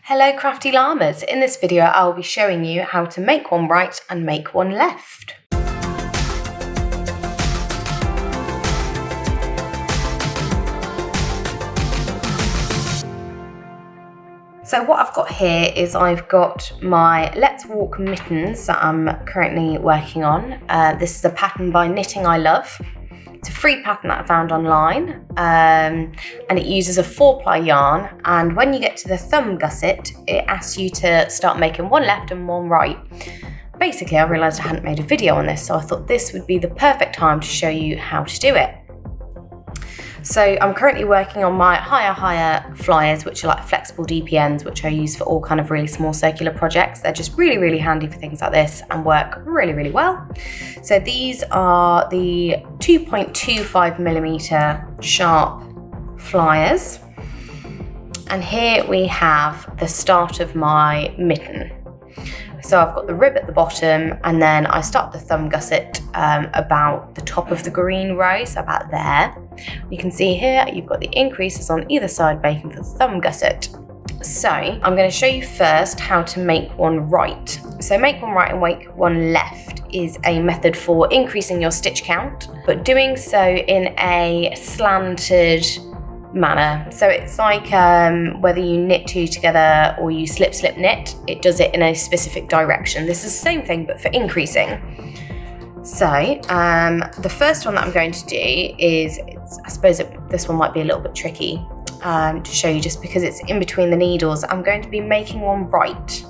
Hello Crafty Llamas! In this video I'll be showing you how to make one right and make one left. So what I've got here is I've got my Let's Walk mittens that I'm currently working on. This is a pattern by Knitting I Love. It's a free pattern that I found online, and it uses a 4-ply yarn, and when you get to the thumb gusset it asks you to start making one left and one right. Basically I realised I hadn't made a video on this, so I thought this would be the perfect time to show you how to do it. So I'm currently working on my higher flyers, which are like flexible DPNs, which I use for all kind of really small circular projects. They're just really handy for things like this and work really well. So these are the 2.25mm sharp flyers. And here we have the start of my mitten. So I've got the rib at the bottom, and then I start the thumb gusset about the top of the green row, so about there. You can see here you've got the increases on either side making for the thumb gusset. So I'm going to show you first how to make one right. So make one right and make one left is a method for increasing your stitch count, but doing so in a slanted manner. So it's like whether you knit two together or you slip knit, it does it in a specific direction. This is the same thing but for increasing. So the first one that I'm going to do is, I suppose this one might be a little bit tricky to show you just because it's in between the needles. I'm going to be making one right.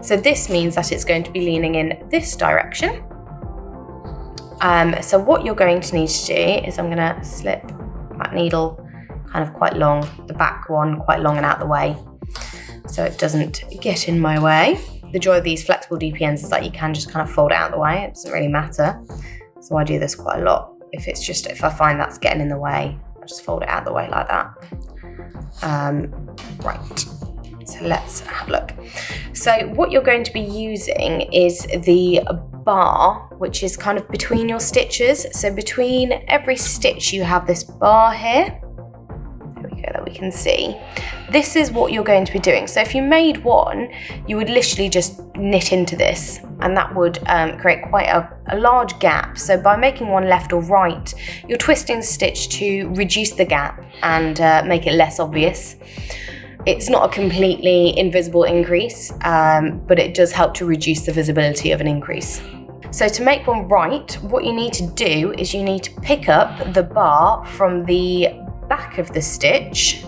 So this means that it's going to be leaning in this direction. So what you're going to need to do is I'm going to slip that needle kind of quite long, the back one quite long and out the way, so it doesn't get in my way. The joy of these flexible DPNs is that you can just kind of fold it out of the way. It doesn't really matter. So I do this quite a lot. If I find that's getting in the way, I just fold it out of the way like that. Right, so let's have a look. So what you're going to be using is the bar, which is kind of between your stitches. So between every stitch you have this bar here. That we can see. This is what you're going to be doing. So if you made one, you would literally just knit into this, and that would create quite a large gap. So by making one left or right, you're twisting the stitch to reduce the gap and make it less obvious. It's not a completely invisible increase, but it does help to reduce the visibility of an increase. So to make one right, what you need to do is you need to pick up the bar from the back of the stitch.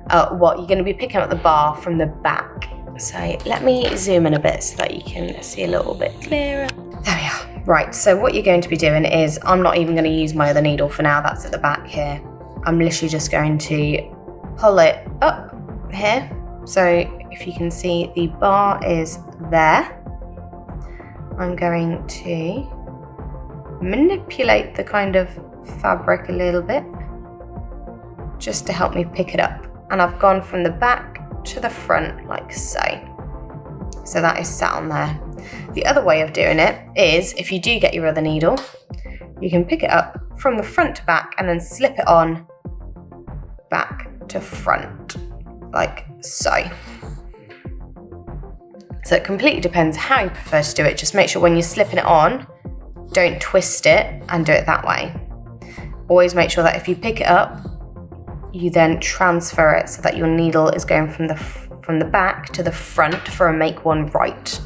You're going to be picking up the bar from the back. So let me zoom in a bit so that you can see a little bit clearer. There we are. Right, so what you're going to be doing is, I'm not even going to use my other needle for now, that's at the back here. I'm literally just going to pull it up here. So if you can see, the bar is there. I'm going to manipulate the kind of fabric a little bit, just to help me pick it up. And I've gone from the back to the front like so. So that is sat on there. The other way of doing it is, if you do get your other needle, you can pick it up from the front to back and then slip it on back to front, like so. So it completely depends how you prefer to do it. Just make sure when you're slipping it on, don't twist it and do it that way. Always make sure that if you pick it up, you then transfer it so that your needle is going from the back to the front for a make one right.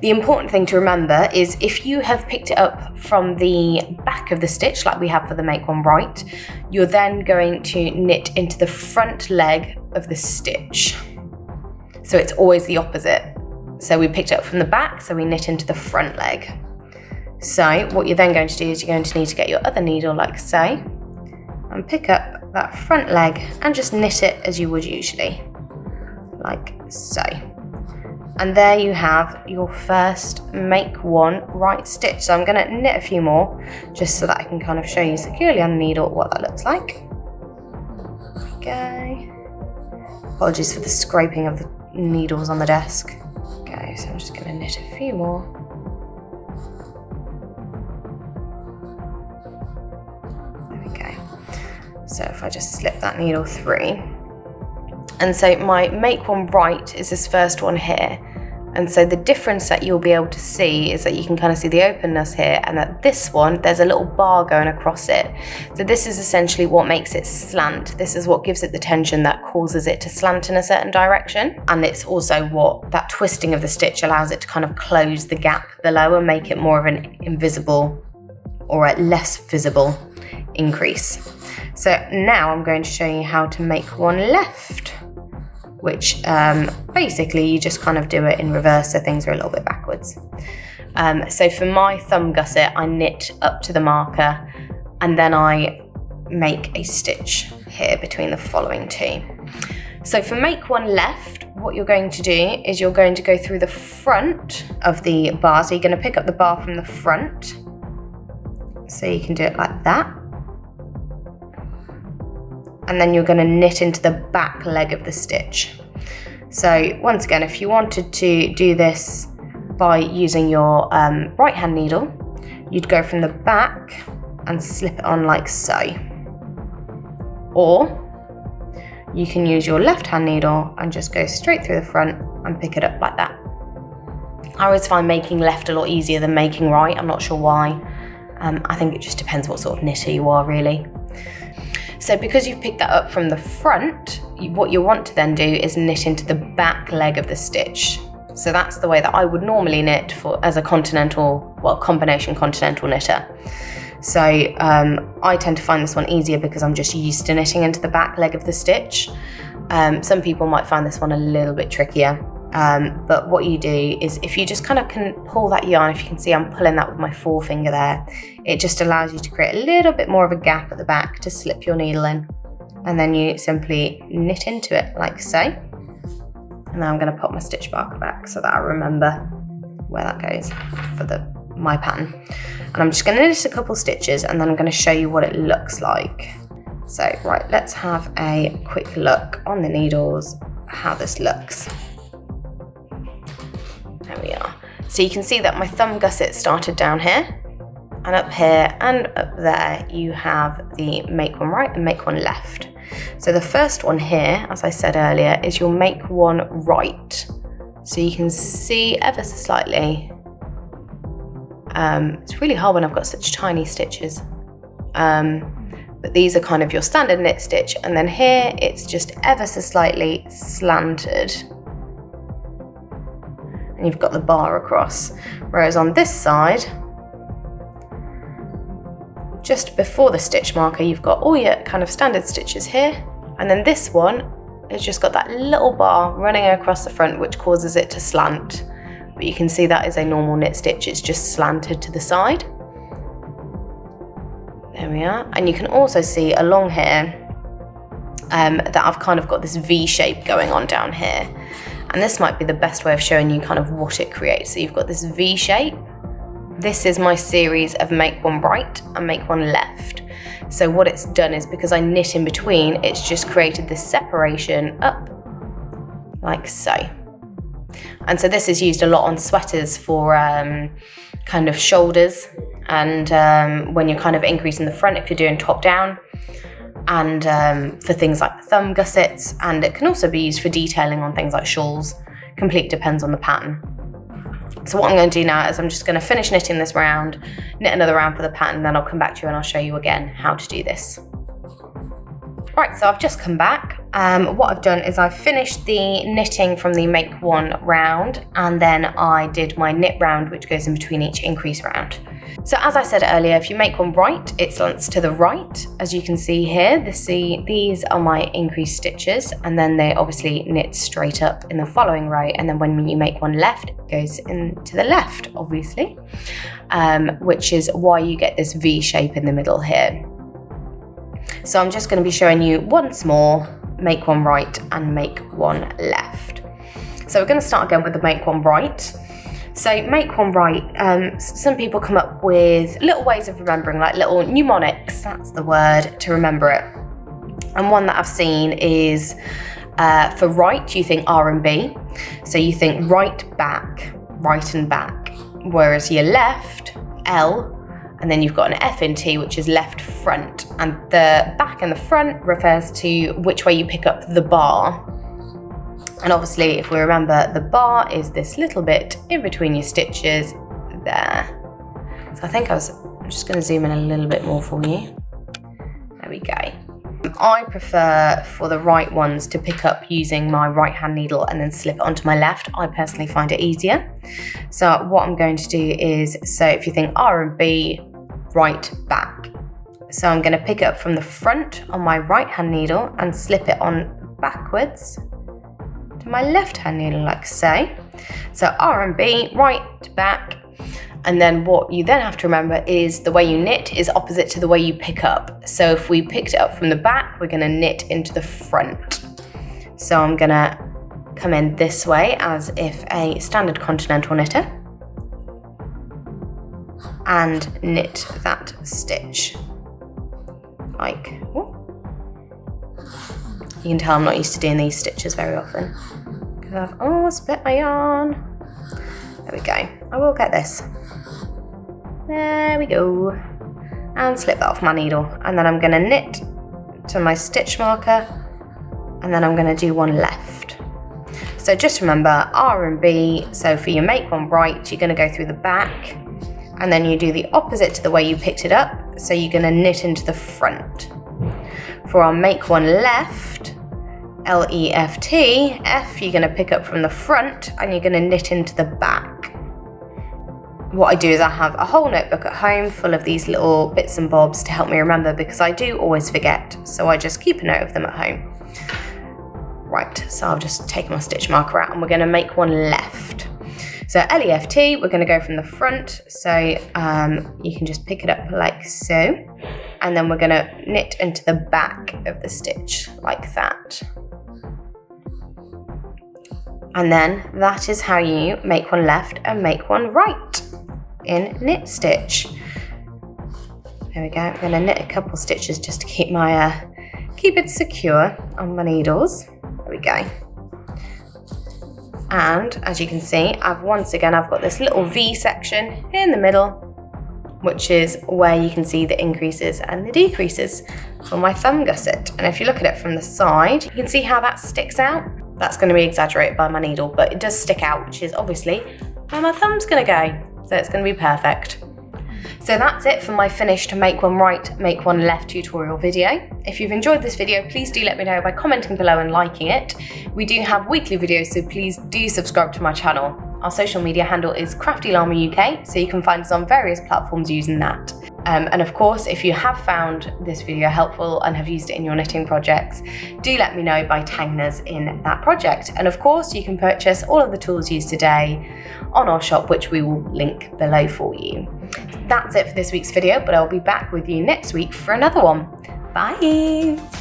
The important thing to remember is, if you have picked it up from the back of the stitch like we have for the make one right, you're then going to knit into the front leg of the stitch. So it's always the opposite. So we picked it up from the back, so we knit into the front leg. So what you're then going to do is you're going to need to get your other needle like so, and pick up that front leg and just knit it as you would usually, like so. And there you have your first make one right stitch. So I'm going to knit a few more just so that I can kind of show you securely on the needle what that looks like. There we go. Apologies for the scraping of the needles on the desk. Okay, so I'm just going to knit a few more. There we go. So if I just slip that needle through, And so my make one right is this first one here. And so the difference that you'll be able to see is that you can kind of see the openness here, and that this one, there's a little bar going across it. So this is essentially what makes it slant. This is what gives it the tension that causes it to slant in a certain direction. And it's also what that twisting of the stitch allows it to kind of close the gap below and make it more of an invisible or a less visible increase. So now I'm going to show you how to make one left, which basically you just kind of do it in reverse, so things are a little bit backwards. So for my thumb gusset, I knit up to the marker and then I make a stitch here between the following two. So for make one left, what you're going to do is you're going to go through the front of the bar. So you're going to pick up the bar from the front. So you can do it like that. And then you're going to knit into the back leg of the stitch. So once again, if you wanted to do this by using your right hand needle, you'd go from the back and slip it on like so. Or you can use your left hand needle and just go straight through the front and pick it up like that. I always find making left a lot easier than making right. I'm not sure why. I think it just depends what sort of knitter you are, really. So because you've picked that up from the front, what you want to then do is knit into the back leg of the stitch. So that's the way that I would normally knit as a combination continental knitter. So I tend to find this one easier because I'm just used to knitting into the back leg of the stitch. Some people might find this one a little bit trickier. But what you do is if you just kind of can pull that yarn, if you can see I'm pulling that with my forefinger there, it just allows you to create a little bit more of a gap at the back to slip your needle in. And then you simply knit into it like so. And now I'm going to pop my stitch marker back so that I remember where that goes for my pattern. And I'm just going to knit a couple stitches and then I'm going to show you what it looks like. So right, let's have a quick look on the needles how this looks. There we are. So you can see that my thumb gusset started down here, and up here and up there you have the make one right and make one left. So the first one here, as I said earlier, is your make one right. So you can see ever so slightly. It's really hard when I've got such tiny stitches. But these are kind of your standard knit stitch, and then here it's just ever so slightly slanted. And you've got the bar across. Whereas on this side, just before the stitch marker, you've got all your kind of standard stitches here. And then this one has just got that little bar running across the front, which causes it to slant. But you can see that is a normal knit stitch. It's just slanted to the side. There we are. And you can also see along here that I've kind of got this V shape going on down here. And this might be the best way of showing you kind of what it creates. So you've got this V shape. This is my series of make one right and make one left. So what it's done is, because I knit in between, it's just created this separation up like so. And so this is used a lot on sweaters for kind of shoulders and when you're kind of increasing the front if you're doing top down, and for things like thumb gussets, and it can also be used for detailing on things like shawls. Completely depends on the pattern. So what I'm going to do now is I'm just going to finish knitting this round, knit another round for the pattern, then I'll come back to you and I'll show you again how to do this. Right, so I've just come back. What I've done is I've finished the knitting from the make one round, and then I did my knit round, which goes in between each increase round. So as I said earlier, if you make one right, it slants to the right. As you can see here, these are my increased stitches, and then they obviously knit straight up in the following row. And then when you make one left, it goes into the left, obviously, which is why you get this V shape in the middle here. So I'm just going to be showing you once more, make one right and make one left. So we're going to start again with the make one right. So make one right, some people come up with little ways of remembering, like little mnemonics, that's the word, to remember it. And one that I've seen is for right, you think R and B. So you think right and back. Whereas your left, L, and then you've got an F in T, which is left front. And the back and the front refers to which way you pick up the bar. And obviously, if we remember, the bar is this little bit in between your stitches there. So I think I'm just going to zoom in a little bit more for you. There we go. I prefer for the right ones to pick up using my right hand needle and then slip it onto my left. I personally find it easier. So what I'm going to do is, so if you think R and B, right, back. So I'm going to pick it up from the front on my right hand needle and slip it on backwards to my left hand needle like so. So R and B, right, back. And then what you then have to remember is the way you knit is opposite to the way you pick up. So if we picked it up from the back, we're going to knit into the front. So I'm going to come in this way as if a standard continental knitter and knit that stitch like, whoop. You can tell I'm not used to doing these stitches very often because I've split my yarn. There we go. I will get this. There we go. And slip that off my needle. And then I'm going to knit to my stitch marker. And then I'm going to do one left. So just remember R and B. So for your make one right, you're going to go through the back. And then you do the opposite to the way you picked it up. So you're going to knit into the front. For our make one left, L-E-F-T, F, you're going to pick up from the front and you're going to knit into the back. What I do is I have a whole notebook at home full of these little bits and bobs to help me remember because I do always forget. So I just keep a note of them at home. Right, so I'll just take my stitch marker out and we're going to make one left. So L-E-F-T, we're going to go from the front. So you can just pick it up like so. And then we're going to knit into the back of the stitch like that. And then that is how you make one left and make one right in knit stitch. There we go. I'm going to knit a couple stitches just to keep my keep it secure on my needles. There we go. And as you can see, I've got this little V section in the middle, which is where you can see the increases and the decreases for my thumb gusset. And if you look at it from the side, you can see how that sticks out. That's going to be exaggerated by my needle, but it does stick out, which is obviously where my thumb's going to go. So it's going to be perfect. So that's it for my finished make one right, make one left tutorial video. If you've enjoyed this video, please do let me know by commenting below and liking it. We do have weekly videos, so please do subscribe to my channel. Our social media handle is Crafty Llama UK, so you can find us on various platforms using that. And of course, if you have found this video helpful and have used it in your knitting projects, do let me know by tagging us in that project. And of course, you can purchase all of the tools used today on our shop, which we will link below for you. That's it for this week's video, but I'll be back with you next week for another one. Bye!